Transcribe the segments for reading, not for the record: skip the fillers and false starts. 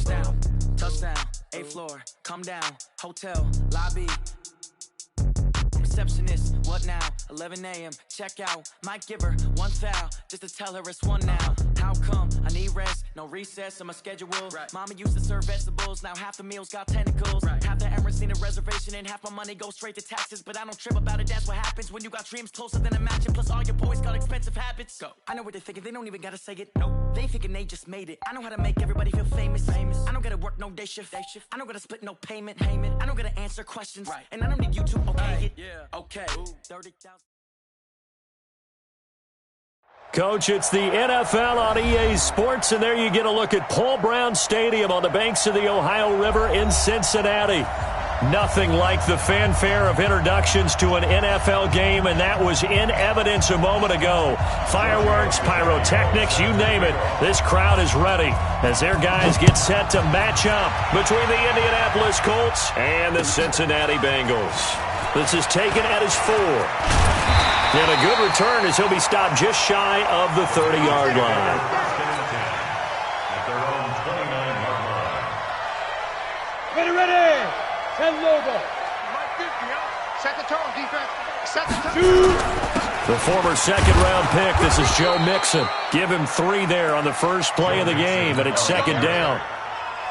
Touchdown, touchdown, 8th floor, come down, hotel, lobby. Receptionist, what now? 11 a.m. Check out. Might give her one foul just to tell her it's one now. How come? I need rest, no recess on my schedule. Right. Mama used to serve vegetables, now half the meals got tentacles. Right. Half the Emirates need a reservation and half my money goes straight to taxes. But I don't trip about it, that's what happens when you got dreams closer than a match. Plus all your boys got expensive habits. Go. I know what they're thinking, they don't even gotta say it. Nope. They thinking they just made it. I know how to make everybody feel famous. I don't gotta work no day shift. I don't gotta split no payment. I don't gotta answer questions. Right. And I don't need you to okay it. Yeah. Okay. 30,000. Coach, it's the NFL on EA Sports, and there you get a look at Paul Brown Stadium on the banks of the Ohio River in Cincinnati. Nothing like the fanfare of introductions to an NFL game, and that was in evidence a moment ago. Fireworks, pyrotechnics, you name it. This crowd is ready as their guys get set to match up between the Indianapolis Colts and the Cincinnati Bengals. This is taken at his 4. And a good return as he'll be stopped just shy of the 30-yard line. At their own 29-yard line. Ready. 10 logo. Set the tone, defense. Set the tone. The former second-round pick, this is Joe Mixon. Give him 3 there on the first play of the game, and it's second down.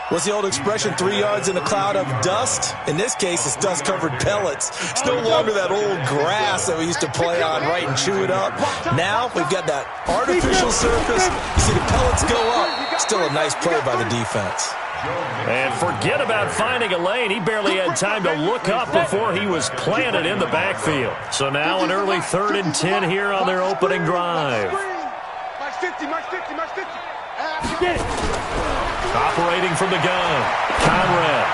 What's the old expression, 3 yards in a cloud of dust? In this case, it's dust-covered pellets. It's no longer that old grass that we used to play on, right, and chew it up. Now we've got that artificial surface. You see the pellets go up. Still a nice play by the defense. And forget about finding a lane. He barely had time to look up before he was planted in the backfield. So now an early 3rd and 10 here on their opening drive. March 50, March 50, March 50. Get it. Operating from the gun, Conrad.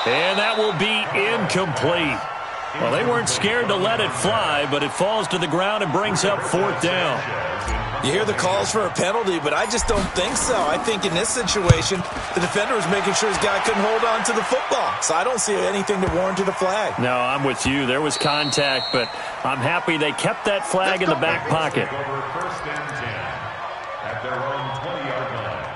And that will be incomplete. Well, they weren't scared to let it fly, but it falls to the ground and brings up 4th down. You hear the calls for a penalty, but I just don't think so. I think in this situation, the defender was making sure his guy couldn't hold on to the football. So I don't see anything to warrant a flag. No, I'm with you. There was contact, but I'm happy they kept that flag in the back pocket. First and 10 at their own 20-yard line.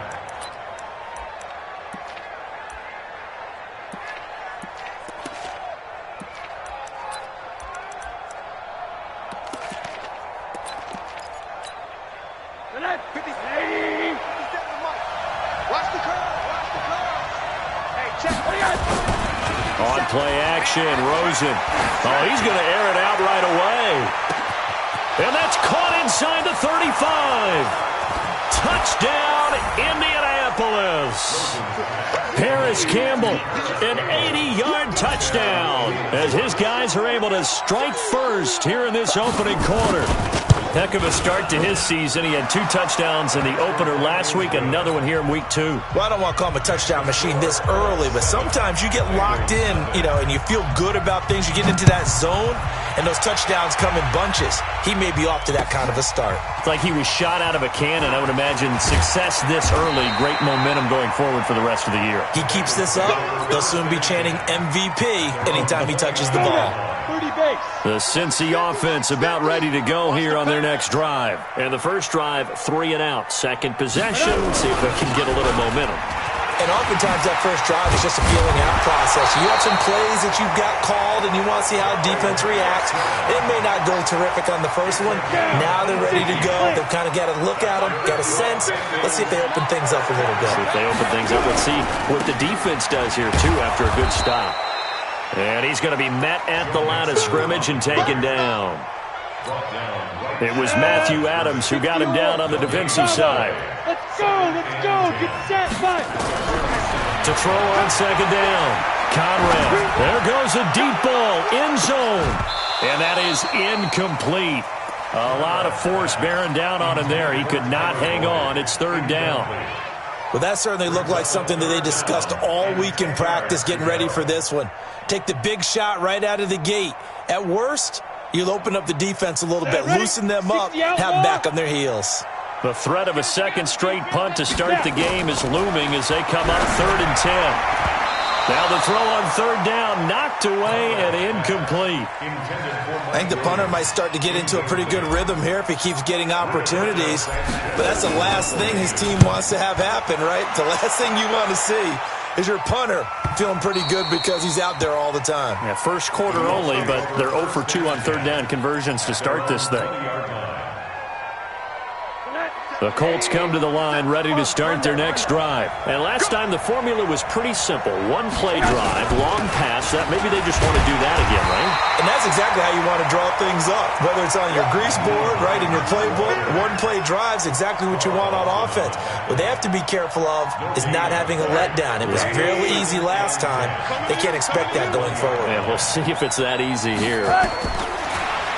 On play action, Rosen. Oh, he's going to air it out right away. And that's caught inside the 35. Touchdown, Indianapolis. Paris Campbell, an 80-yard touchdown as his guys are able to strike first here in this opening quarter. Heck of a start to his season. He had 2 touchdowns in the opener last week, another one here in week 2. Well, I don't want to call him a touchdown machine this early, but sometimes you get locked in, and you feel good about things. You get into that zone, and those touchdowns come in bunches. He may be off to that kind of a start. It's like he was shot out of a cannon. I would imagine success this early, great momentum going forward for the rest of the year. He keeps this up, they'll soon be chanting MVP anytime he touches the ball. The Cincy offense about ready to go here on their next drive. And the first drive, 3 and out. Second possession, see if they can get a little momentum. And oftentimes that first drive is just a feeling out process. You have some plays that you've got called and you want to see how defense reacts. It may not go terrific on the first one. Now they're ready to go. They've kind of got to look at them, got a sense. Let's see if they open things up a little bit. See if they open things up. Let's see what the defense does here, too, after a good stop. And he's going to be met at the line of scrimmage and taken down. It was Matthew Adams who got him down on the defensive side. Let's go, get set, fight. To throw on second down. Conrad, there goes a deep ball, end zone. And that is incomplete. A lot of force bearing down on him there. He could not hang on. It's 3rd down. Well, that certainly looked like something that they discussed all week in practice getting ready for this one. Take the big shot right out of the gate. At worst, you'll open up the defense a little bit, loosen them up, have them back on their heels. The threat of a second straight punt to start the game is looming as they come up 3rd and 10. Now the throw on third down, knocked away and incomplete. I think the punter might start to get into a pretty good rhythm here if he keeps getting opportunities. But that's the last thing his team wants to have happen, right? The last thing you want to see is your punter feeling pretty good because he's out there all the time. Yeah, first quarter only, but they're 0 for 2 on third down conversions to start this thing. The Colts come to the line ready to start their next drive. And last time the formula was pretty simple. One play drive, long pass. That maybe they just want to do that again, right? And that's exactly how you want to draw things up. Whether it's on your grease board, right, in your playbook, one play drive's exactly what you want on offense. What they have to be careful of is not having a letdown. It was fairly easy last time. They can't expect that going forward. Yeah, we'll see if it's that easy here.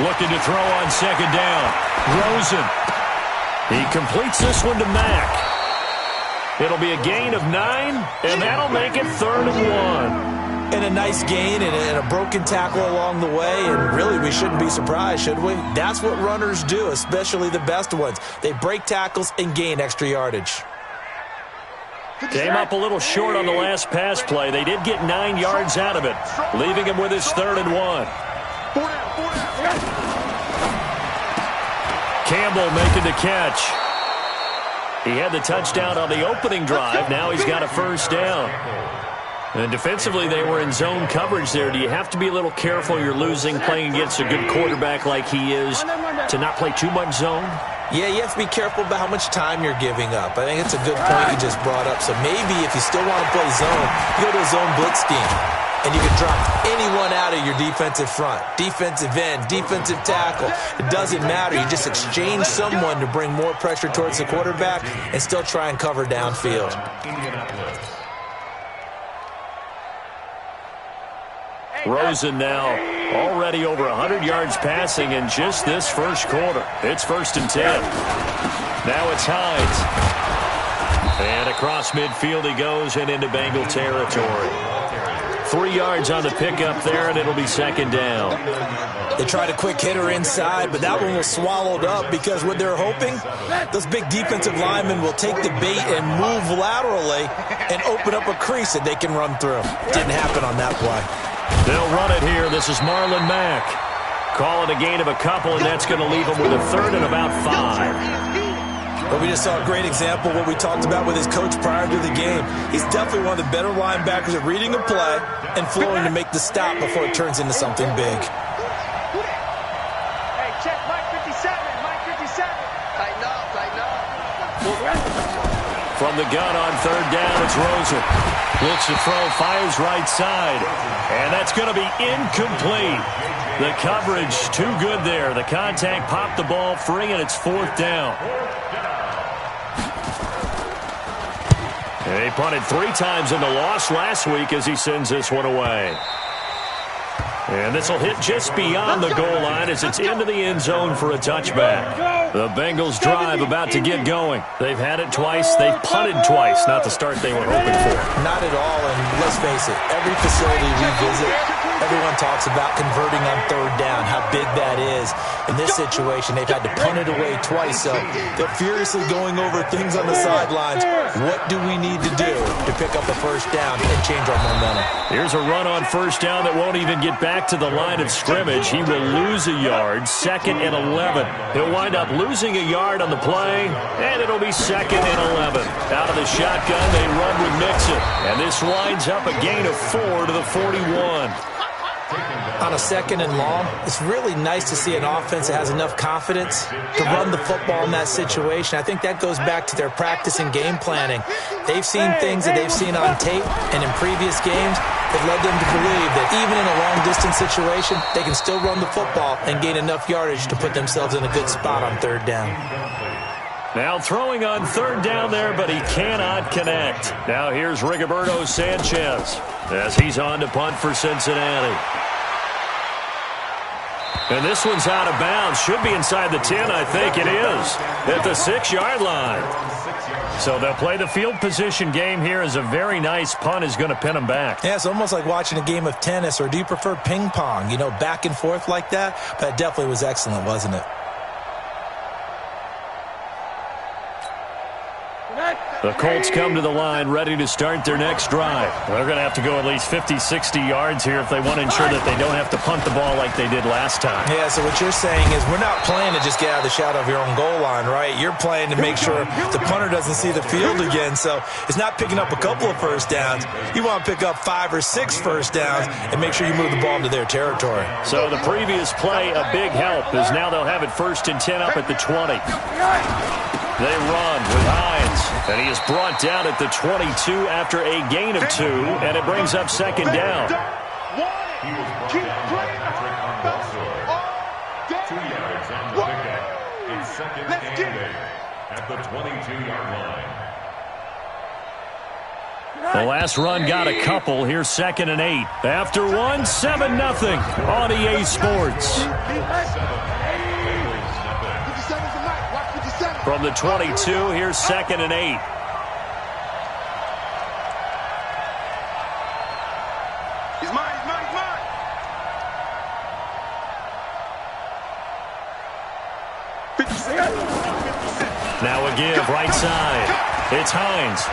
Looking to throw on second down. Rosen. He completes this one to Mack. It'll be a gain of 9, and that'll make it 3rd and 1. And a nice gain and a broken tackle along the way, and really we shouldn't be surprised, should we? That's what runners do, especially the best ones. They break tackles and gain extra yardage. Came up a little short on the last pass play. They did get 9 yards out of it, leaving him with his 3rd and 1. Campbell making the catch. He had the touchdown on the opening drive. Now he's got a first down. And defensively, they were in zone coverage there. Do you have to be a little careful you're losing playing against a good quarterback like he is to not play too much zone? Yeah, you have to be careful about how much time you're giving up. I think it's a good point you just brought up. So maybe if you still want to play zone, you go to a zone blitz scheme. And you can drop anyone out of your defensive front, defensive end, defensive tackle. It doesn't matter. You just exchange someone to bring more pressure towards the quarterback and still try and cover downfield. Rosen now already over 100 yards passing in just this first quarter. It's 1st and 10. Now it's Hines. And across midfield he goes and into Bengal territory. 3 yards on the pickup there, and it'll be 2nd down. They tried a quick hitter inside, but that one was swallowed up because what they're hoping, those big defensive linemen will take the bait and move laterally and open up a crease that they can run through. Didn't happen on that play. They'll run it here. This is Marlon Mack. Calling a gain of a couple, and that's going to leave him with a 3rd and about 5. But we just saw a great example of what we talked about with his coach prior to the game. He's definitely one of the better linebackers at reading a play and flowing to make the stop before it turns into something big. Hey, check Mike 57. Mike 57. Tighten up. From the gun on 3rd down, it's Rosen. Looks to throw, fires right side. And that's going to be incomplete. The coverage too good there. The contact popped the ball free, and it's 4th down. He punted 3 times in the loss last week as he sends this one away. And this will hit just beyond the goal line as it's into the end zone for a touchback. The Bengals drive about to get going. They've had it twice. They've punted twice. Not the start they were hoping for. Not at all, and let's face it, every facility we visit, everyone talks about converting on 3rd down, how big that is. In this situation, they've had to punt it away twice, so they're furiously going over things on the sidelines. What do we need to do to pick up a first down and change our momentum? Here's a run on first down that won't even get back to the line of scrimmage. He will lose a yard, 2nd and 11. He'll wind up losing a yard on the play, and it'll be 2nd and 11. Out of the shotgun, they run with Mixon, and this winds up a gain of 4 to the 41. On a 2nd and long, it's really nice to see an offense that has enough confidence to run the football in that situation. I think that goes back to their practice and game planning. They've seen things that they've seen on tape, and in previous games, it led them to believe that even in a long-distance situation, they can still run the football and gain enough yardage to put themselves in a good spot on 3rd down. Now throwing on 3rd down there, but he cannot connect. Now here's Rigoberto Sanchez as he's on to punt for Cincinnati. And this one's out of bounds. Should be inside the 10, I think it is, at the 6-yard line. So they'll play the field position game here as a very nice punt is going to pin them back. Yeah, it's almost like watching a game of tennis, or do you prefer ping pong? You know, back and forth like that? But it definitely was excellent, wasn't it? The Colts come to the line ready to start their next drive. They're going to have to go at least 50, 60 yards here if they want to ensure that they don't have to punt the ball like they did last time. Yeah, so what you're saying is we're not playing to just get out of the shadow of your own goal line, right? You're playing to make sure the punter doesn't see the field again. So it's not picking up a couple of first downs. You want to pick up 5 or 6 first downs and make sure you move the ball into their territory. So the previous play, a big help, is now they'll have it 1st and 10 up at the 20. They run with Hines, and he is brought down at the 22 after a gain of 2, and it brings up 2nd down. He was brought down by Patrick Onwuasor. 2 yards on the pickup. It's 2nd and 8 at the 22-yard line. The last run got a couple. Here's 2nd and 8. After 1, 7-0 on EA Sports. From the 22, here's 2nd and 8. He's mine, he's mine, he's mine. Now a give, right side. It's Hines.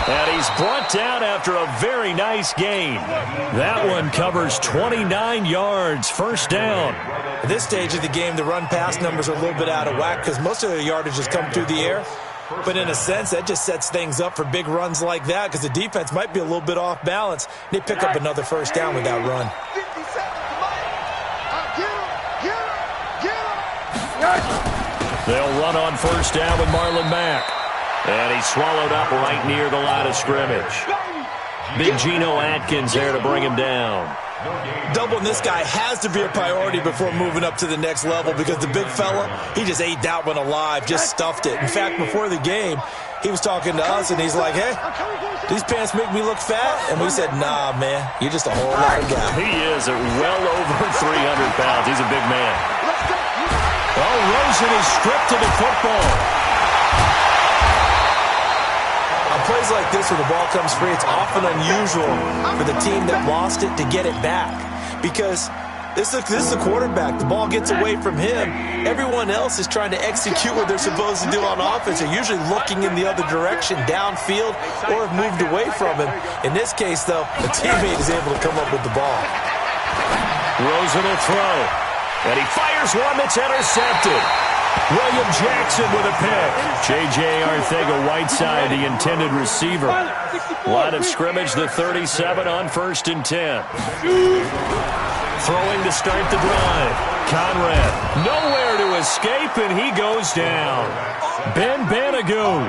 And he's brought down after a very nice gain. That one covers 29 yards, 1st down. At this stage of the game, the run-pass numbers are a little bit out of whack because most of their yardage has come through the air. But in a sense, that just sets things up for big runs like that because the defense might be a little bit off balance. They pick up another 1st down with that run. They'll run on 1st down with Marlon Mack. And he's swallowed up right near the line of scrimmage. Big Geno Atkins there to bring him down. Doubling this guy has to be a priority before moving up to the next level because the big fella, he just ate that one alive, just stuffed it. In fact, before the game, he was talking to us, and he's like, hey, these pants make me look fat? And we said, nah, man, you're just a whole lot of guy. He is at well over 300 pounds. He's a big man. Well, Rosen is stripped of the football. On plays like this where the ball comes free, it's often unusual for the team that lost it to get it back because this is a quarterback. The ball gets away from him. Everyone else is trying to execute what they're supposed to do on offense. They're usually looking in the other direction, downfield, or have moved away from him. In this case, though, the teammate is able to come up with the ball. Rosen will throw, and he fires one that's intercepted. William Jackson with a pick. J.J. Arcega-Whiteside, the intended receiver. Line of scrimmage, the 37 on 1st and 10. Throwing to start the drive. Conrad, nowhere to escape, and he goes down. Ben Banogu,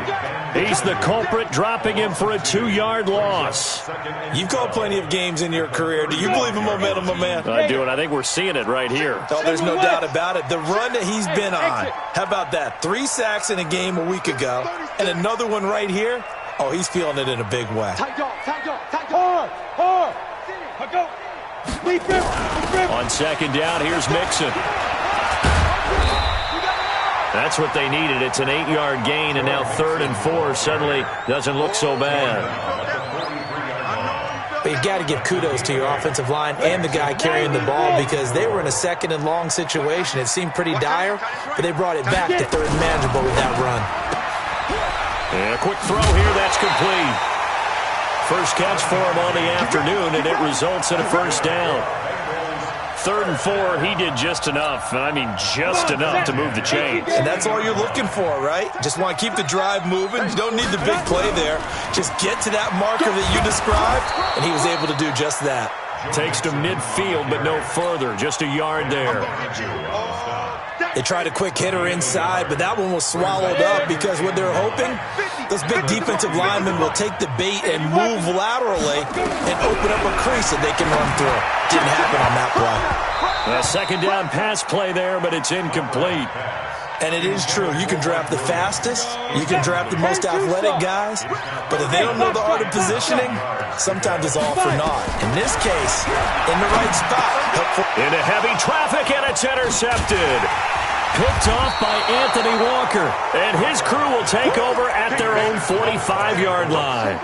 he's the culprit, dropping him for a 2-yard loss. You've called plenty of games in your career. Do you believe in momentum, my man? I do, and I think we're seeing it right here. Oh, there's no doubt about it. The run that he's been on, how about that? 3 sacks in a game a week ago, and another one right here. Oh, he's feeling it in a big way. On 2nd down, here's Mixon. That's what they needed. It's an 8-yard gain, and now 3rd and 4 suddenly doesn't look so bad. But you've got to give kudos to your offensive line and the guy carrying the ball because they were in a 2nd and long situation. It seemed pretty dire, but they brought it back to 3rd and manageable with that run. And a quick throw here, that's complete. First catch for him on the afternoon, and it results in a 1st down. 3rd and 4, he did just enough, and I mean just enough to move the chains. And that's all you're looking for, right? Just want to keep the drive moving. You don't need the big play there. Just get to that marker that you described, and he was able to do just that. Takes to midfield, but no further. Just a yard there. They tried a quick hitter inside, but that one was swallowed up because what they're hoping, those big defensive linemen will take the bait and move laterally and open up a crease that they can run through. Didn't happen on that play. A 2nd down pass play there, but it's incomplete. And it is true. You can draft the fastest. You can draft the most athletic guys. But if they don't know the art of positioning, sometimes it's all for naught. In this case, in the right spot. Into heavy traffic, and it's intercepted. Picked off by Anthony Walker. And his crew will take over at their own 45-yard line.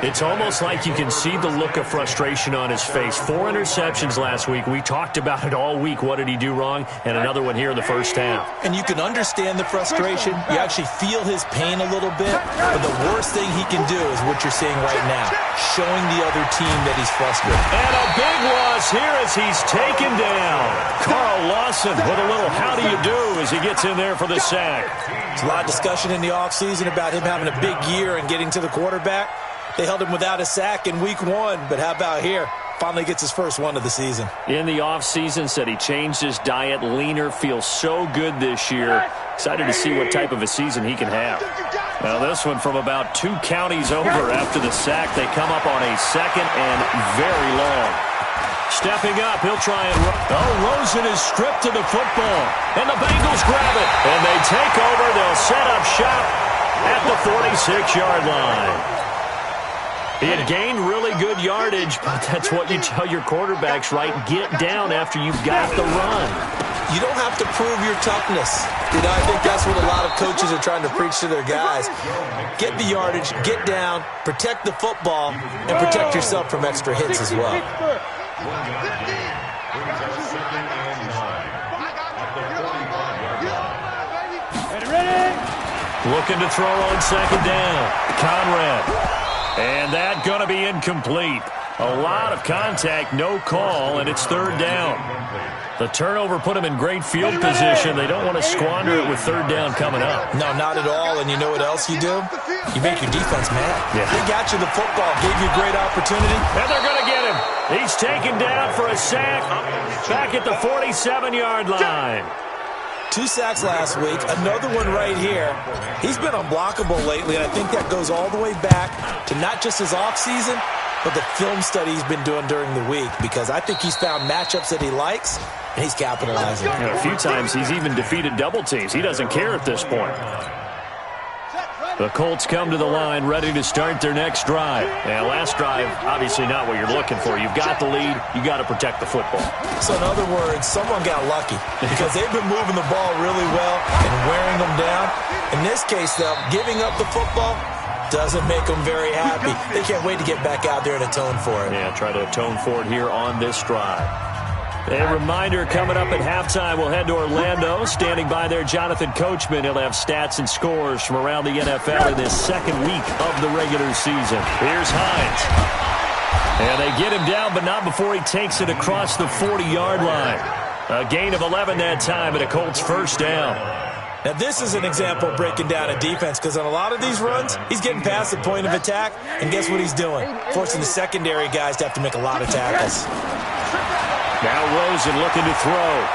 It's almost like you can see the look of frustration on his face. 4 interceptions last week. We talked about it all week. What did he do wrong? And another one here in the first half. And you can understand the frustration. You actually feel his pain a little bit. But the worst thing he can do is what you're seeing right now, showing the other team that he's frustrated. And a big loss here as he's taken down. Carl Lawson with a little how do you do as he gets in there for the sack. There's a lot of discussion in the offseason about him having a big year and getting to the quarterback. They held him without a sack in week 1, but how about here? Finally gets his first one of the season. In the offseason, said he changed his diet, leaner, feels so good this year. Excited to see what type of a season he can have. Now this one from about 2 counties over after the sack. They come up on a second and very long. Stepping up, he'll try and run. Oh, Rosen is stripped to the football. And the Bengals grab it. And they take over. They'll set up shop at the 46-yard line. He had gained really good yardage, but that's what you tell your quarterbacks, right? Get down after you've got the run. You don't have to prove your toughness. You know, I think that's what a lot of coaches are trying to preach to their guys. Get the yardage, get down, protect the football, and protect yourself from extra hits as well. Looking to throw on second down. Conrad. And that going to be incomplete. A lot of contact, no call, and it's third down. The turnover put them in great field position. They don't want to squander it with third down coming up. No, not at all. And you know what else you do? You make your defense mad. Yeah. They got you the football, gave you a great opportunity. And they're going to get him. He's taken down for a sack back at the 47-yard line. 2 sacks last week, another one right here. He's been unblockable lately, and I think that goes all the way back to not just his offseason, but the film study he's been doing during the week, because I think he's found matchups that he likes, and he's capitalizing. And a few times he's even defeated double teams. He doesn't care at this point. The Colts come to the line ready to start their next drive. And last drive, obviously not what you're looking for. You've got the lead. You got to protect the football. So in other words, someone got lucky because they've been moving the ball really well and wearing them down. In this case, though, giving up the football doesn't make them very happy. They can't wait to get back out there and atone for it. Yeah, try to atone for it here on this drive. A reminder, coming up at halftime, we'll head to Orlando. Standing by there, Jonathan Coachman. He'll have stats and scores from around the NFL in this second week of the regular season. Here's Hines. And they get him down, but not before he takes it across the 40-yard line. A gain of 11 that time, and a Colts first down. Now, this is an example of breaking down a defense, because on a lot of these runs, he's getting past the point of attack, and guess what he's doing? Forcing the secondary guys to have to make a lot of tackles. Now Rosen looking to throw.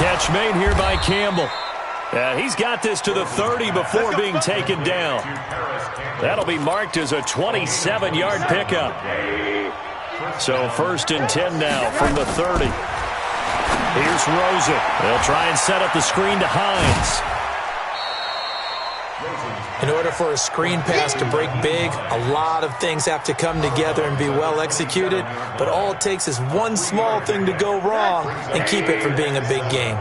Catch made here by Campbell. He's got this to the 30 before being taken down. That'll be marked as a 27-yard pickup. So first and 10 now from the 30. Here's Rosen. They'll try and set up the screen to Hines. In order for a screen pass to break big, a lot of things have to come together and be well executed, but all it takes is one small thing to go wrong and keep it from being a big game.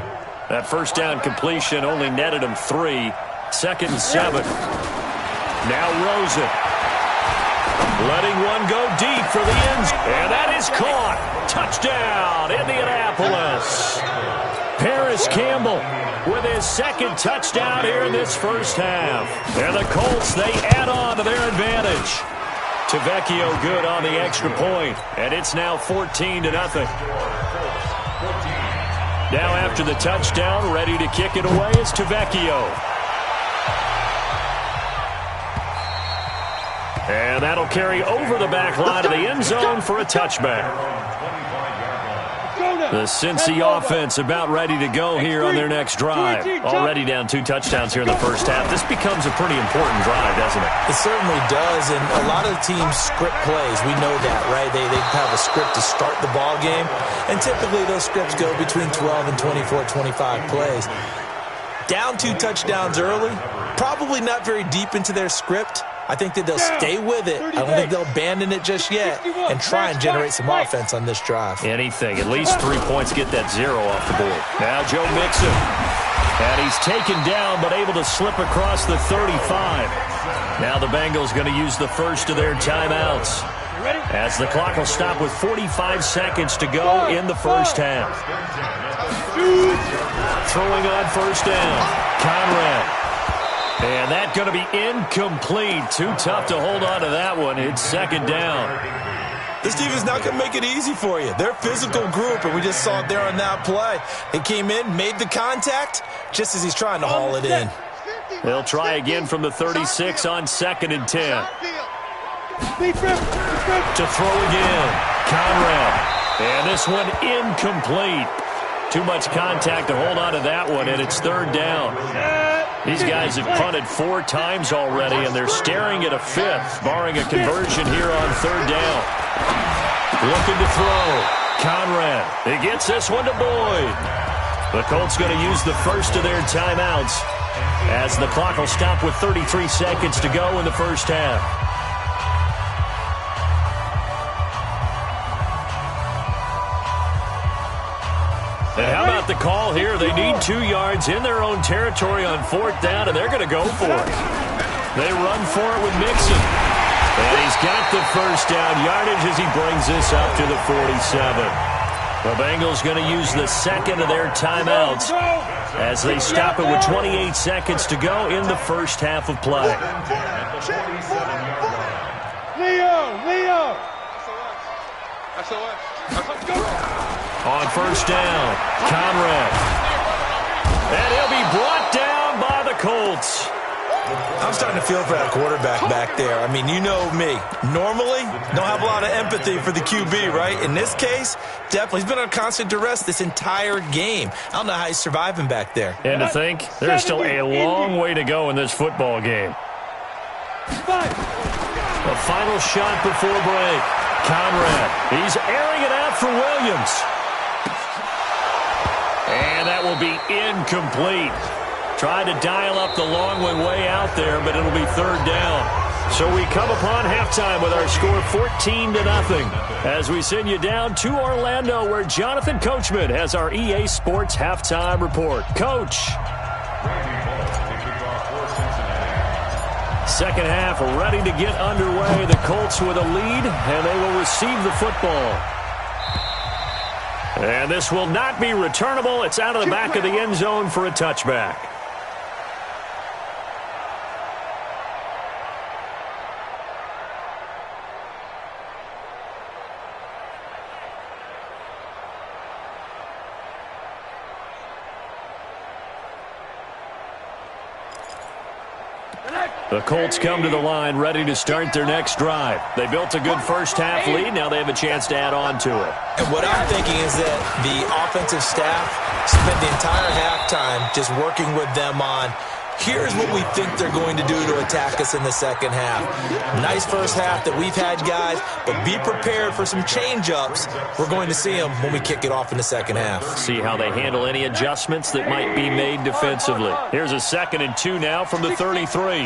That first down completion only netted him 3. Second and 7. Now Rosen. Letting one go deep for the end zone. And that is caught. Touchdown, Indianapolis. Paris Campbell with his second touchdown here in this first half. And the Colts, they add on to their advantage. Tavecchio good on the extra point, and it's now 14-0. Now after the touchdown, ready to kick it away is Tavecchio. And that'll carry over the back line of the end zone for a touchback. The Cincy offense about ready to go here on their next drive. Already down 2 touchdowns here in the first half. This becomes a pretty important drive, doesn't it? It certainly does, and a lot of the teams script plays. We know that, right? They have a script to start the ball game, and typically those scripts go between 12 and 24, 25 plays. Down 2 touchdowns early, probably not very deep into their script. I think that they'll stay with it. I don't think they'll abandon it just yet and try and generate some offense on this drive. Anything. At least 3 points, get that 0 off the board. Now Joe Mixon. And he's taken down, but able to slip across the 35. Now the Bengals going to use the first of their timeouts, as the clock will stop with 45 seconds to go in the first half. Throwing on first down, Conrad. And that's going to be incomplete. Too tough to hold on to that one. It's second down. This team is not going to make it easy for you. They're a physical group, and we just saw it there on that play. They came in, made the contact, just as he's trying to haul it in. They'll try again from the 36 on 2nd and 10. To throw again, Conrad. And this one incomplete. Too much contact to hold on to that one, and it's third down. These guys have punted 4 times already, and they're staring at a 5th, barring a conversion here on third down. Looking to throw. Conrad. He gets this one to Boyd. The Colts going to use the first of their timeouts, as the clock will stop with 33 seconds to go in the first half. And how about the call here? They need 2 yards in their own territory on 4th down, and they're going to go for it. They run for it with Mixon. And he's got the first down yardage as he brings this up to the 47. The Bengals going to use the second of their timeouts as they stop it with 28 seconds to go in the first half of play. Leo! On first down, Conrad. And he'll be brought down by the Colts. I'm starting to feel for that quarterback back there. I mean, you know me. Normally, don't have a lot of empathy for the QB, right? In this case, definitely. He's been on constant duress this entire game. I don't know how he's surviving back there. And to think, there's still a long way to go in this football game. The final shot before break. Conrad. He's airing it out for Williams. And that will be incomplete. Tried to dial up the long one way out there, but it'll be third down. So we come upon halftime with our score 14-0 as we send you down to Orlando, where Jonathan Coachman has our EA Sports halftime report. Coach. Second half ready to get underway. The Colts with a lead, and they will receive the football. And this will not be returnable. It's out of the back of the end zone for a touchback. The Colts come to the line ready to start their next drive. They built a good first half lead. Now they have a chance to add on to it. And what I'm thinking is that the offensive staff spent the entire halftime just working with them on, here's what we think they're going to do to attack us in the second half. Nice first half that we've had, guys, but be prepared for some change-ups. We're going to see them when we kick it off in the second half. See how they handle any adjustments that might be made defensively. Here's a 2nd and 2 now from the 33.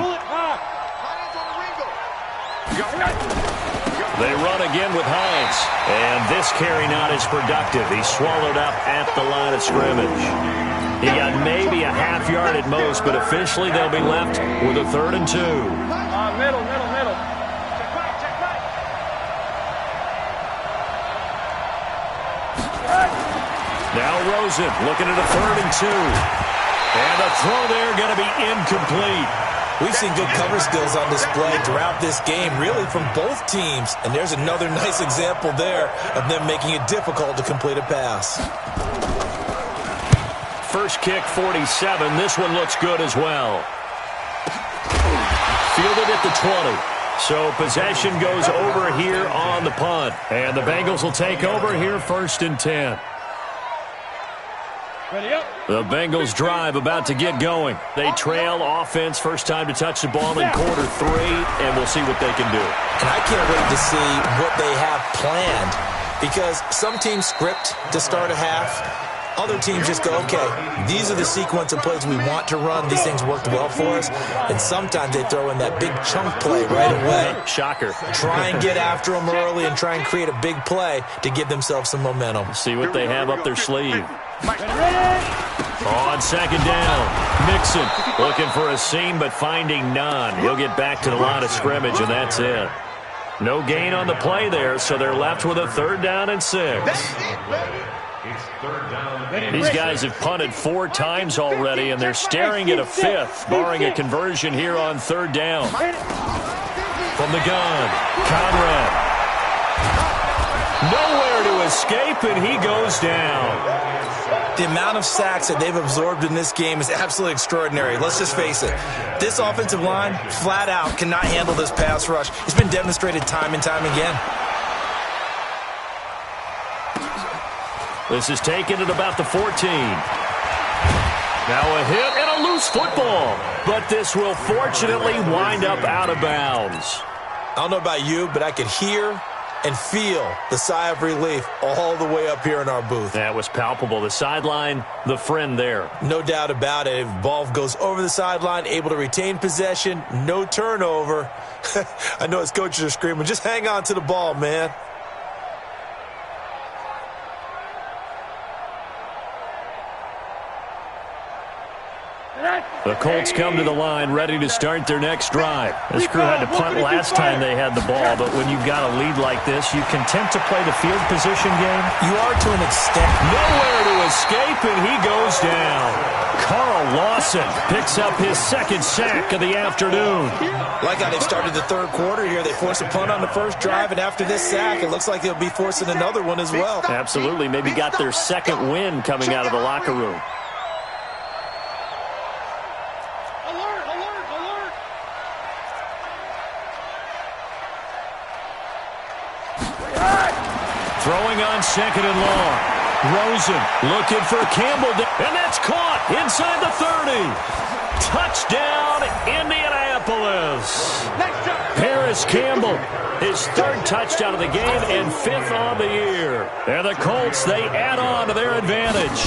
They run again with Hines, and this carry not as productive. He's swallowed up at the line of scrimmage. He got maybe a half yard at most, but officially they'll be left with a 3rd and 2. Middle. Now Rosen looking at a 3rd and 2. And the throw there going to be incomplete. We've seen good cover skills on display throughout this game, really from both teams. And there's another nice example there of them making it difficult to complete a pass. First kick, 47. This one looks good as well. Fielded at the 20. So possession goes over here on the punt. And the Bengals will take over here 1st and 10. Ready up. The Bengals drive about to get going. They trail offense, first time to touch the ball in quarter 3, and we'll see what they can do. And I can't wait to see what they have planned, because some teams script to start a half. Other teams just go, okay, these are the sequence of plays we want to run. These things worked well for us. And sometimes they throw in that big chunk play right away. Shocker. Try and get after them early and try and create a big play to give themselves some momentum. See what they have up their sleeve. On second down, Mixon looking for a seam but finding none. He'll get back to the line of scrimmage, and that's it. No gain on the play there, so they're left with a 3rd down and 6. These guys have punted 4 times already, and they're staring at a 5th, barring a conversion here on 3rd down. From the gun, Conrad. Nowhere to escape, and he goes down. The amount of sacks that they've absorbed in this game is absolutely extraordinary. Let's just face it. This offensive line, flat out, cannot handle this pass rush. It's been demonstrated time and time again. This is taken at about the 14. Now a hit and a loose football. But this will fortunately wind up out of bounds. I don't know about you, but I could hear and feel the sigh of relief all the way up here in our booth. That was palpable. The sideline, the friend there. No doubt about it. If ball goes over the sideline, able to retain possession, no turnover. I know his coaches are screaming, just hang on to the ball, man. The Colts come to the line ready to start their next drive. This crew had to punt last time they had the ball, but when you've got a lead like this, you content to play the field position game? You are to an extent. Nowhere to escape, and he goes down. Carl Lawson picks up his 2nd sack of the afternoon. Like how they've started the 3rd quarter here. They force a punt on the first drive, and after this sack, it looks like they'll be forcing another one as well. Absolutely. Maybe got their 2nd win coming out of the locker room. Throwing on 2nd and long. Rosen looking for Campbell. And that's caught inside the 30. Touchdown, Indianapolis. Paris Campbell, his 3rd touchdown of the game and 5th on the year. And the Colts, they add on to their advantage.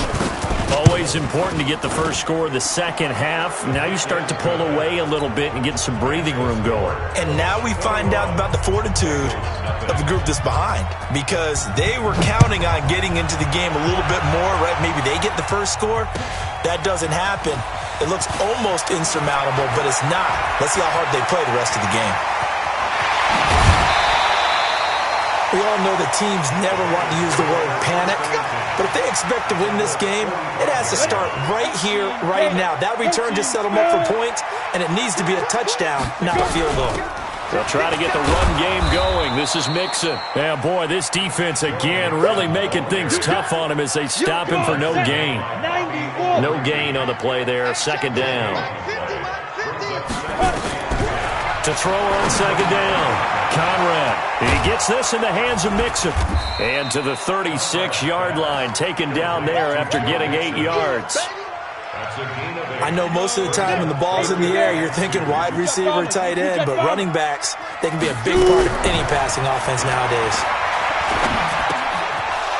Always important to get the first score of the second half. Now you start to pull away a little bit and get some breathing room going. And now we find out about the fortitude of the group that's behind, because they were counting on getting into the game a little bit more, right? Maybe they get the first score. That doesn't happen. It looks almost insurmountable, but it's not. Let's see how hard they play the rest of the game. We all know that teams never want to use the word panic, but if they expect to win this game, it has to start right here, right now. That return just set them up for points, and it needs to be a touchdown, not a field goal. They'll try to get the run game going. This is Mixon. Yeah, boy, this defense again really making things tough on him as they stop him for no gain. No gain on the play there. 2nd down. To throw on 2nd down. Conrad. He gets this in the hands of Mixon. And to the 36-yard line, taken down there after getting 8 yards. I know most of the time when the ball's in the air, you're thinking wide receiver, tight end, but running backs, they can be a big part of any passing offense nowadays.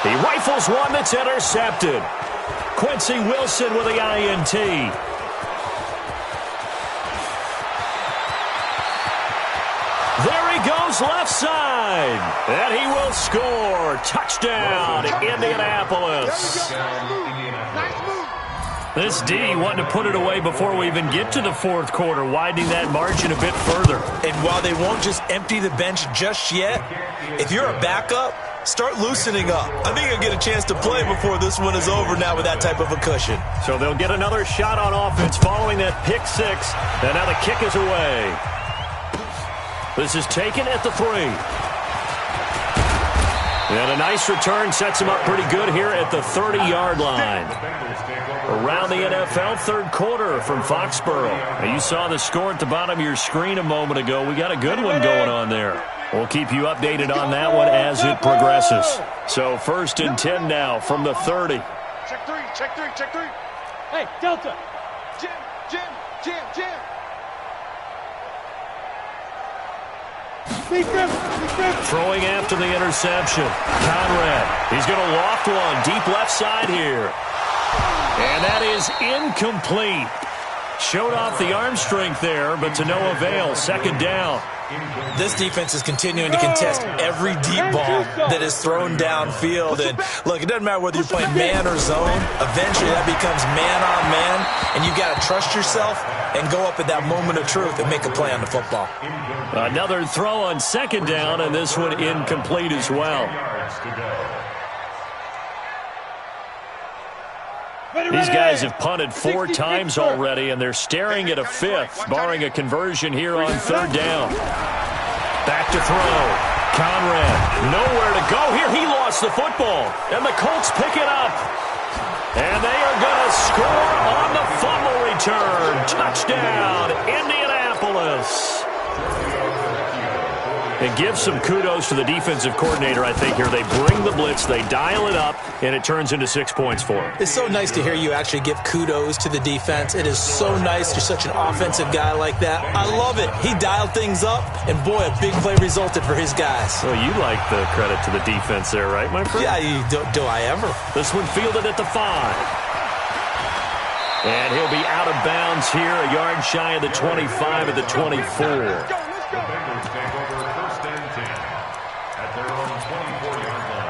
He rifles one that's intercepted. Quincy Wilson with the INT. There he goes left side. And he will score. Touchdown, Indianapolis. This D wanting to put it away before we even get to the 4th quarter, widening that margin a bit further. And while they won't just empty the bench just yet, if you're a backup, start loosening up. I think you'll get a chance to play before this one is over now with that type of a cushion. So they'll get another shot on offense following that pick 6. And now the kick is away. This is taken at the 3. And a nice return sets him up pretty good here at the 30-yard line. Around the NFL 3rd quarter from Foxborough. Now you saw the score at the bottom of your screen a moment ago. We got a good one going on there. We'll keep you updated on that one as it progresses. So 1st and 10 now from the 30. Check 3, check 3, check 3. Hey, Delta. Jim. Throwing after the interception. Conrad. He's going to loft one deep left side here. And that is incomplete. Showed off the arm strength there, but to no avail. Second down. This defense is continuing to contest every deep ball that is thrown downfield. And look, it doesn't matter whether you're playing man or zone. Eventually that becomes man on man, and you got to trust yourself and go up at that moment of truth and make a play on the football. Another throw on second down, and this one incomplete as well. These guys have punted 4 times already, and they're staring at a 5th, barring a conversion here on third down. Back to throw. Conrad, nowhere to go here. He lost the football, and the Colts pick it up. And they are going to score on the fumble return. Touchdown, Indianapolis. And give some kudos to the defensive coordinator, I think, here. They bring the blitz, they dial it up, and it turns into 6 points for them. It's so nice to hear you actually give kudos to the defense. It is so nice. You're such an offensive guy like that. I love it. He dialed things up, and boy, a big play resulted for his guys. Well, you like the credit to the defense there, right, my friend? Yeah, do I ever. This one fielded at the 5. And he'll be out of bounds here, a yard shy of the 25 at the 24. The Bengals take over first and 10 at their own 24-yard line.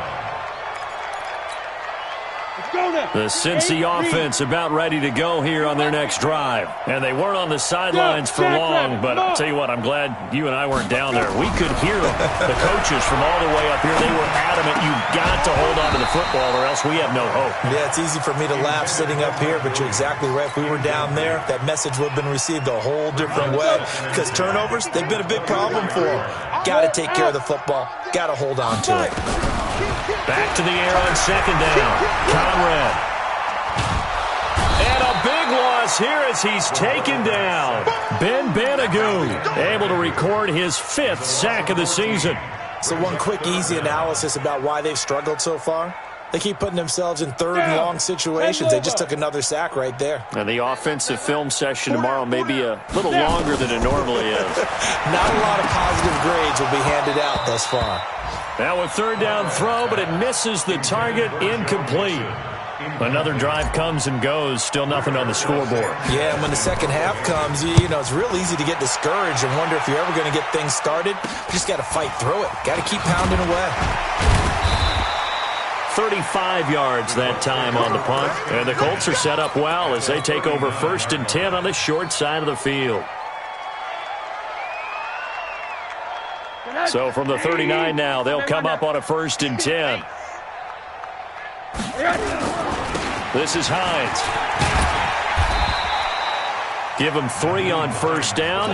The Cincy offense about ready to go here on their next drive. And they weren't on the sidelines for long, but I'll tell you what, I'm glad you and I weren't down there. We could hear them. The coaches from all the way up here, they were adamant, you've got to hold on to the football or else we have no hope. Yeah, it's easy for me to laugh sitting up here, but you're exactly right. If we were down there, that message would have been received a whole different way. Because turnovers, they've been a big problem for them. Got to take care of the football. Got to hold on to it. Back to the air on second down. Conrad. And a big loss here as he's taken down. Ben Banagoo able to record his 5th sack of the season. So one quick, easy analysis about why they've struggled so far. They keep putting themselves in third and long situations. They just took another sack right there. And the offensive film session tomorrow may be a little longer than it normally is. Not a lot of positive grades will be handed out thus far. Now a third down throw, but it misses the target, incomplete. Another drive comes and goes, still nothing on the scoreboard. Yeah, and when the second half comes, you know, it's real easy to get discouraged and wonder if you're ever going to get things started. You just got to fight through it. Got to keep pounding away. 35 yards that time on the punt. And the Colts are set up well as they take over first and 10 on the short side of the field. So from the 39 now, they'll come up on a first and 10. This is Hines. Give him 3 on first down.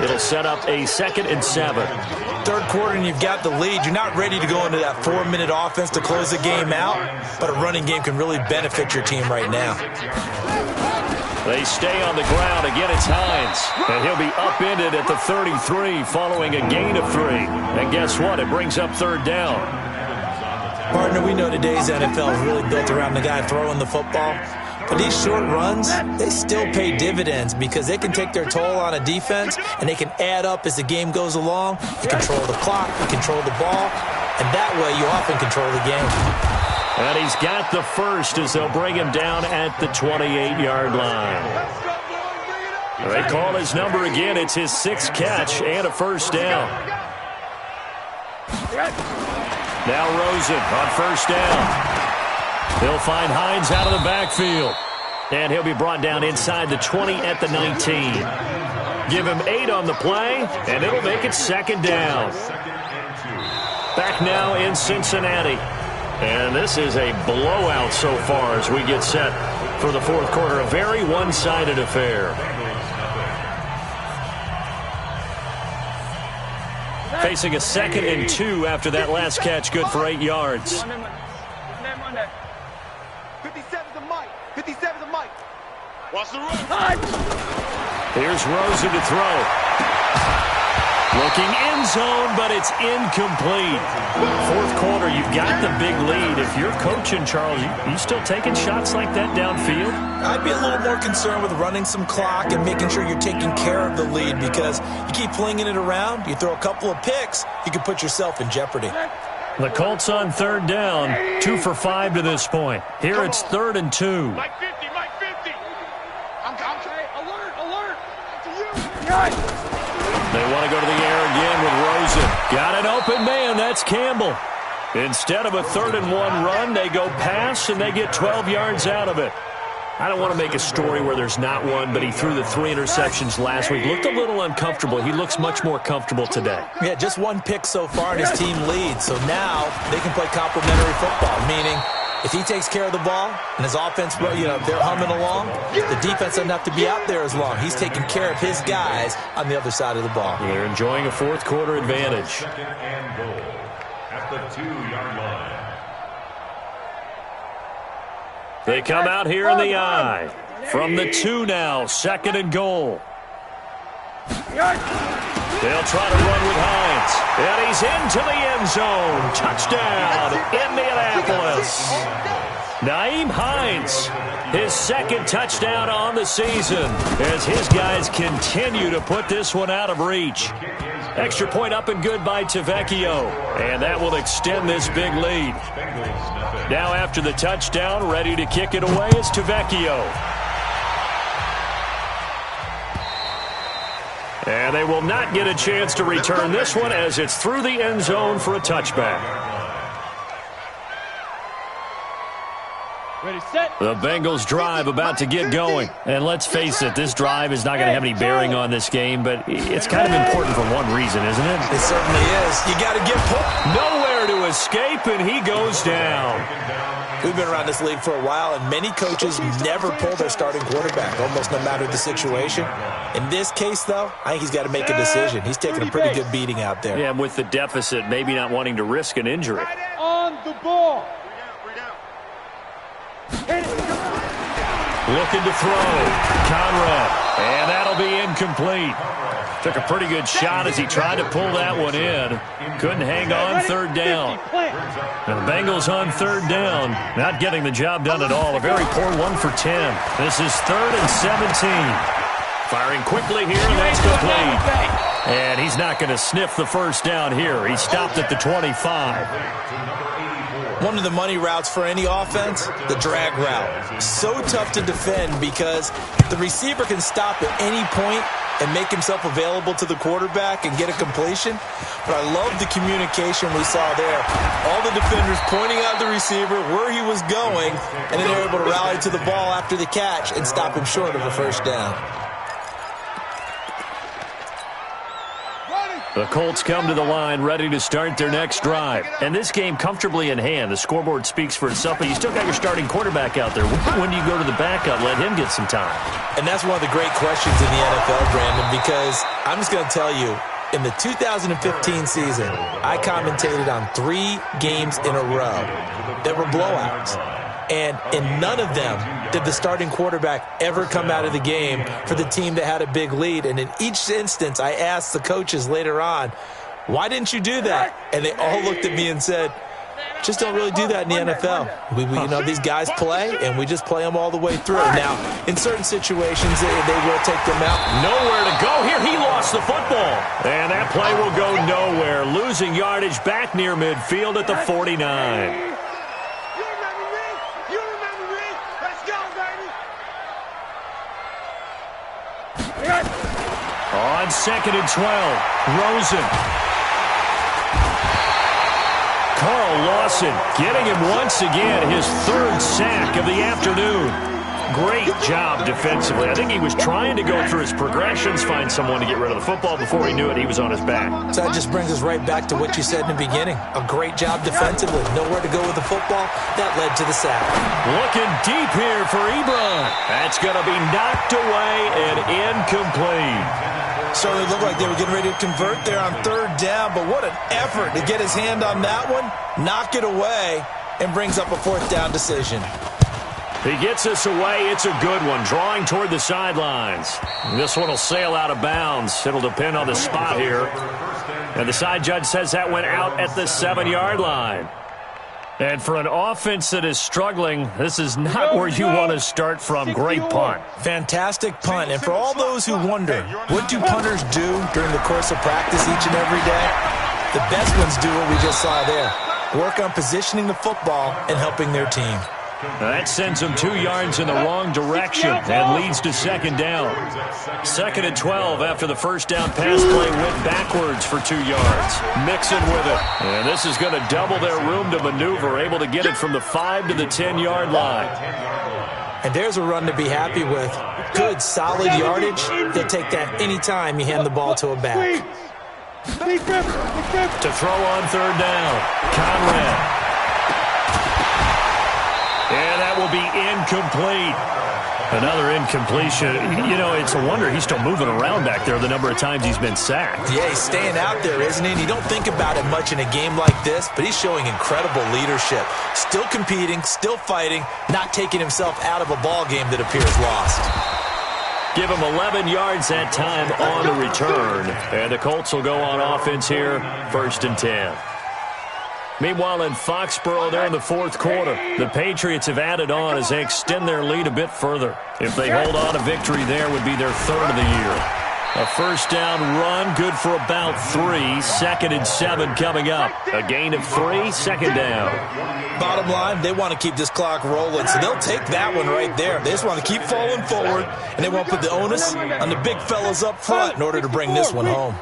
It'll set up a 2nd and 7. Third quarter and you've got the lead. You're not ready to go into that 4-minute offense to close the game out, but a running game can really benefit your team right now. They stay on the ground. Again, it's Hines. And he'll be upended at the 33 following a gain of 3. And guess what? It brings up third down. Partner, we know today's NFL is really built around the guy throwing the football. But these short runs, they still pay dividends because they can take their toll on a defense and they can add up as the game goes along. You control the clock, you control the ball, and that way you often control the game. And he's got the first as they'll bring him down at the 28-yard line. They call his number again. It's his 6th catch and a first down. Now Rosen on first down. He'll find Hines out of the backfield. And he'll be brought down inside the 20 at the 19. Give him 8 on the play, and it'll make it second down. Back now in Cincinnati. And this is a blowout so far as we get set for the fourth quarter. A very one-sided affair. Facing a 2nd and 2 after that last catch, good for 8 yards. 57's the mic. 57's the mic. Watch the run. Here's Rosen to throw. Looking end zone, but it's incomplete. Fourth quarter, you've got the big lead. If you're coaching, Charles, you still taking shots like that downfield? I'd be a little more concerned with running some clock and making sure you're taking care of the lead because you keep flinging it around, you throw a couple of picks, you can put yourself in jeopardy. The Colts on third down, 2 for 5 to this point. Here it's 3rd and 2. Mike 50, Mike 50. I'm alert, alert. They want to go to the air again with Rosen. Got an open man. That's Campbell. Instead of a 3rd-and-1 run, they go pass, and they get 12 yards out of it. I don't want to make a story where there's not one, but he threw the 3 interceptions last week. Looked a little uncomfortable. He looks much more comfortable today. Yeah, just 1 pick so far, and his team leads. So now they can play complementary football, meaning if he takes care of the ball and his offense, they're humming along, the defense doesn't have to be out there as long. He's taking care of his guys on the other side of the ball. They're enjoying a 4th-quarter advantage. 2nd and goal at the 2-yard line. They come out here in the I. From the 2 now, 2nd and goal. They'll try to run with Hines. And he's into the end zone. Touchdown, Indianapolis. Nyheim Hines, his 2nd touchdown on the season as his guys continue to put this one out of reach. Extra point up and good by Tavecchio. And that will extend this big lead. Now after the touchdown, ready to kick it away is Tavecchio. And they will not get a chance to return this one as it's through the end zone for a touchback. Ready, set. The Bengals drive about to get going. And let's face it, this drive is not going to have any bearing on this game, but it's kind of important for one reason, isn't it? It certainly is. You got to get pulled. Nowhere to escape, and he goes down. We've been around this league for a while, and many coaches never pull their starting quarterback, almost no matter the situation. In this case, though, I think he's got to make a decision. He's taking a pretty good beating out there. Yeah, and with the deficit, maybe not wanting to risk an injury. On the ball. Looking to throw. Conrad. And that'll be incomplete. Took a pretty good shot as he tried to pull that one in. Couldn't hang on 3rd down. And the Bengals on 3rd down. Not getting the job done at all. A very poor 1 for 10. This is 3rd and 17. Firing quickly here, and that's complete. And he's not going to sniff the 1st down here. He stopped at the 25. One of the money routes for any offense, the drag route. So tough to defend because the receiver can stop at any point and make himself available to the quarterback and get a completion. But I love the communication we saw there. All the defenders pointing out the receiver, where he was going, and then they were able to rally to the ball after the catch and stop him short of a 1st down. The Colts come to the line ready to start their next drive. And this game comfortably in hand. The scoreboard speaks for itself, but you still got your starting quarterback out there. When do you go to the backup, let him get some time? And that's one of the great questions in the NFL, Brandon, because I'm just going to tell you, in the 2015 season, I commentated on 3 games in a row that were blowouts. And in none of them did the starting quarterback ever come out of the game for the team that had a big lead. And in each instance, I asked the coaches later on, why didn't you do that? And they all looked at me and said, just don't really do that in the NFL. These guys play, and we just play them all the way through. Now, in certain situations, they will take them out. Nowhere to go here. He lost the football. And that play will go nowhere. Losing yardage back near midfield at the 49. On 2nd and 12, Rosen. Carl Lawson getting him once again, his 3rd sack of the afternoon. Great job defensively. I think he was trying to go through his progressions, find someone to get rid of the football. Before he knew it, he was on his back. So that just brings us right back to what you said in the beginning. A great job defensively. Nowhere to go with the football. That led to the sack. Looking deep here for Ebron. That's going to be knocked away and incomplete. Certainly looked like they were getting ready to convert there on 3rd down, but what an effort to get his hand on that one, knock it away, and brings up a 4th down decision. He gets us away. It's a good one, drawing toward the sidelines. This one will sail out of bounds. It'll depend on the spot here. And the side judge says that went out at the 7-yard line. And for an offense that is struggling, this is not where you want to start from. Great punt. Fantastic punt. And for all those who wonder, what do punters do during the course of practice each and every day? The best ones do what we just saw there. Work on positioning the football and helping their team. That sends him 2 yards in the wrong direction and leads to second down. 2nd and 12 after the first down pass play went backwards for 2 yards. Mixon with it. And this is going to double their room to maneuver, able to get it from the 5 to the 10-yard line. And there's a run to be happy with. Good, solid yardage. He'll take that anytime you hand the ball to a back. To throw on 3rd down, Conrad. And that will be incomplete. Another incompletion. You know, it's a wonder he's still moving around back there the number of times he's been sacked. Yeah, he's staying out there, isn't he? And you don't think about it much in a game like this, but he's showing incredible leadership. Still competing, still fighting, not taking himself out of a ball game that appears lost. Give him 11 yards that time on the return. And the Colts will go on offense here, 1st and 10. Meanwhile, in Foxborough, they're in the 4th quarter. The Patriots have added on as they extend their lead a bit further. If they hold on, a victory there would be their 3rd of the year. A 1st down run, good for about 3. 2nd and 7 coming up. A gain of 3, 2nd down. Bottom line, they want to keep this clock rolling, so they'll take that one right there. They just want to keep falling forward, and they won't put the onus on the big fellas up front in order to bring this one home.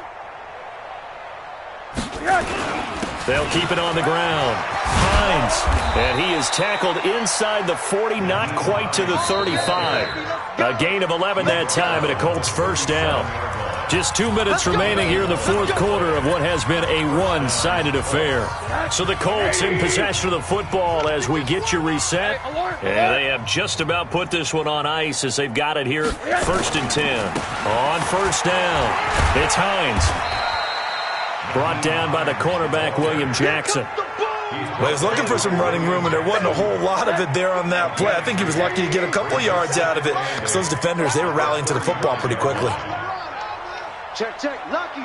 They'll keep it on the ground. Hines, and he is tackled inside the 40, not quite to the 35. A gain of 11 that time, and a Colts 1st down. Just 2 minutes remaining here in the 4th quarter of what has been a one-sided affair. So the Colts in possession of the football as we get you reset. And they have just about put this one on ice as they've got it here, 1st and 10. On 1st down, it's Hines. Brought down by the cornerback, William Jackson. Well, he was looking for some running room, and there wasn't a whole lot of it there on that play. I think he was lucky to get a couple of yards out of it because those defenders, they were rallying to the football pretty quickly. Check, lucky.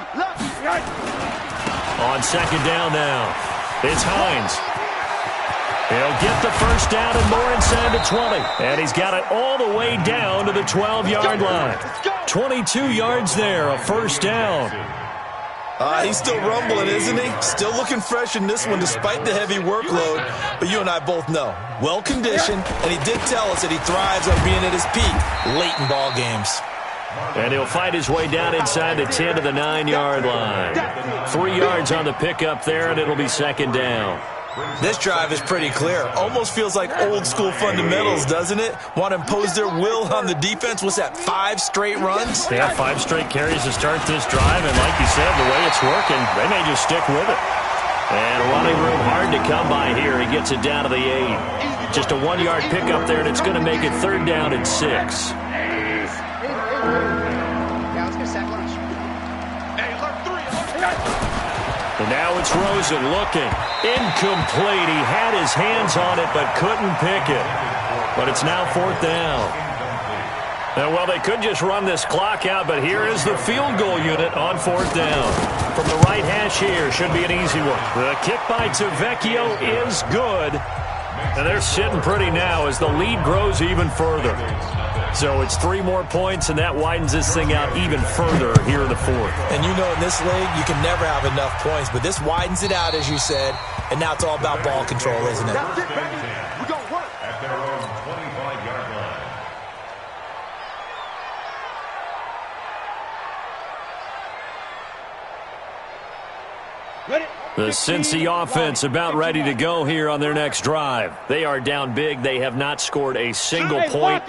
On 2nd down now, it's Hines. He'll get the 1st down and more inside the 20. And he's got it all the way down to the 12-yard line. 22 yards there, a 1st down. He's still rumbling, isn't he? Still looking fresh in this one despite the heavy workload. But you and I both know, well-conditioned, and he did tell us that he thrives on being at his peak late in ball games. And he'll fight his way down inside the 10 to the 9-yard line. 3 yards on the pickup there, and it'll be 2nd down. This drive is pretty clear. Almost feels like old-school fundamentals, doesn't it? Want to impose their will on the defense. What's that, 5 straight runs? Yeah, 5 straight carries to start this drive, and like you said, the way it's working, they may just stick with it. And running room hard to come by here. He gets it down to the 8. Just a 1-yard pickup there, and it's going to make it 3rd down and 6. And now it's Rosen looking. Incomplete. He had his hands on it but couldn't pick it. But it's now 4th down. And well, they could just run this clock out, but here is the field goal unit on 4th down. From the right hash here, should be an easy one. The kick by Tavecchio is good. And they're sitting pretty now as the lead grows even further. So it's 3 more points, and that widens this thing out even further here in the 4th. And you know in this league, you can never have enough points, but this widens it out, as you said, and now it's all about ball control, isn't it? That's it, baby. We're going to work. At their own 25-yard line. Ready? The Cincy offense about ready to go here on their next drive. They are down big. They have not scored a single point.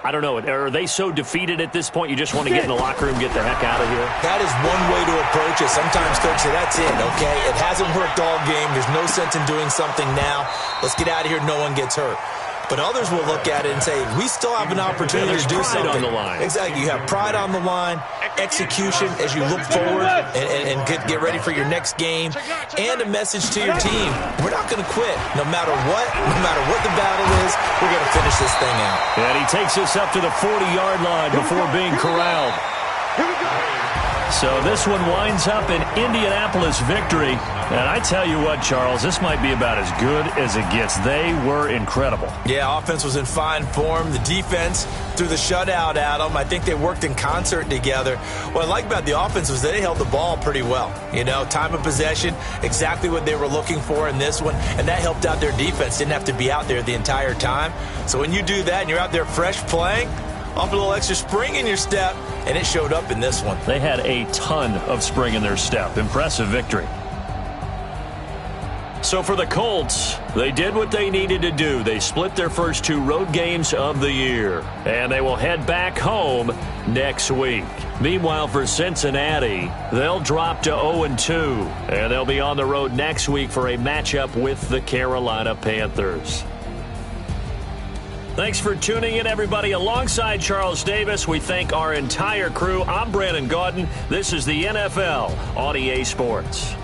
I don't know. Are they so defeated at this point you just want to get in the locker room, get the heck out of here? That is one way to approach it. Sometimes coaches say, that's it, okay? It hasn't worked all game. There's no sense in doing something now. Let's get out of here. No one gets hurt. But others will look at it and say, we still have an opportunity to do something. On the line. Exactly. You have pride on the line, execution as you look forward and get ready for your next game, and a message to your team. We're not going to quit. No matter what the battle is, we're going to finish this thing out. And he takes us up to the 40-yard line before being corralled. So this one winds up an Indianapolis victory. And I tell you what, Charles, this might be about as good as it gets. They were incredible. Yeah, offense was in fine form. The defense threw the shutout at them. I think they worked in concert together. What I like about the offense was they held the ball pretty well. You know, time of possession, exactly what they were looking for in this one. And that helped out their defense. Didn't have to be out there the entire time. So when you do that and you're out there fresh playing, off a little extra spring in your step, and it showed up in this one. They had a ton of spring in their step. Impressive victory. So for the Colts, they did what they needed to do. They split their first 2 road games of the year, and they will head back home next week. Meanwhile, for Cincinnati, they'll drop to 0-2, and they'll be on the road next week for a matchup with the Carolina Panthers. Thanks for tuning in, everybody. Alongside Charles Davis, we thank our entire crew. I'm Brandon Gaudin. This is the NFL on EA Sports.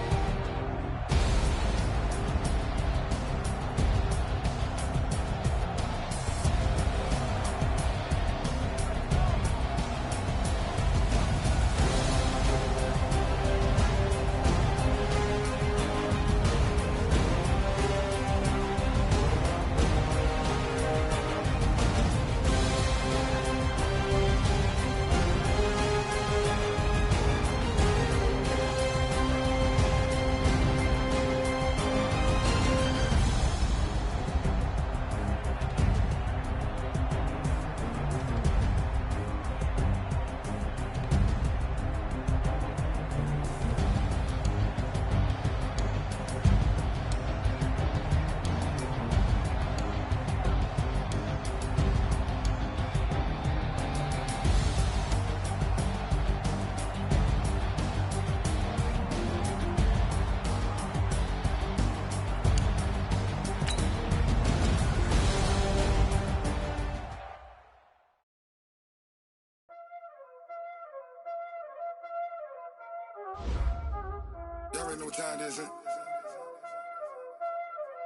Y'all already know what time it is, huh?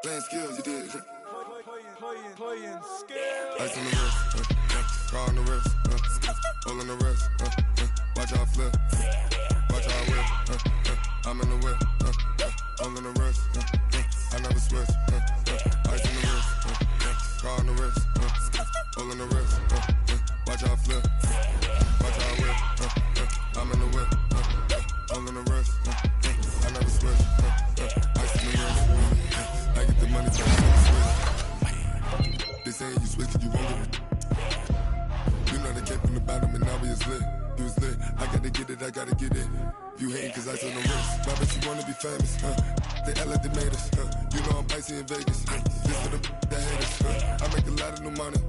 Playing skills, you did, huh? Playing skills. Ice on the wrist, car on the wrist, hole in the wrist, watch out flip, watch out whip, I'm in the whip, hole in the wrist, I never switch, ice on the wrist, car on the wrist, hole in the wrist, watch out flip, watch out whip, I'm in the whip, hole in the wrist, I never switch, ice in the wrist, I get the money from the switch. They saying you switch it, you won't get it. You know they came from the bottom and now we is lit. You was lit, I gotta get it, I gotta get it. You hating cause ice on the wrist. Why bet you wanna be famous, They act like they made us, You know I'm icy in Vegas, This for the that haters, I make a lot of new money,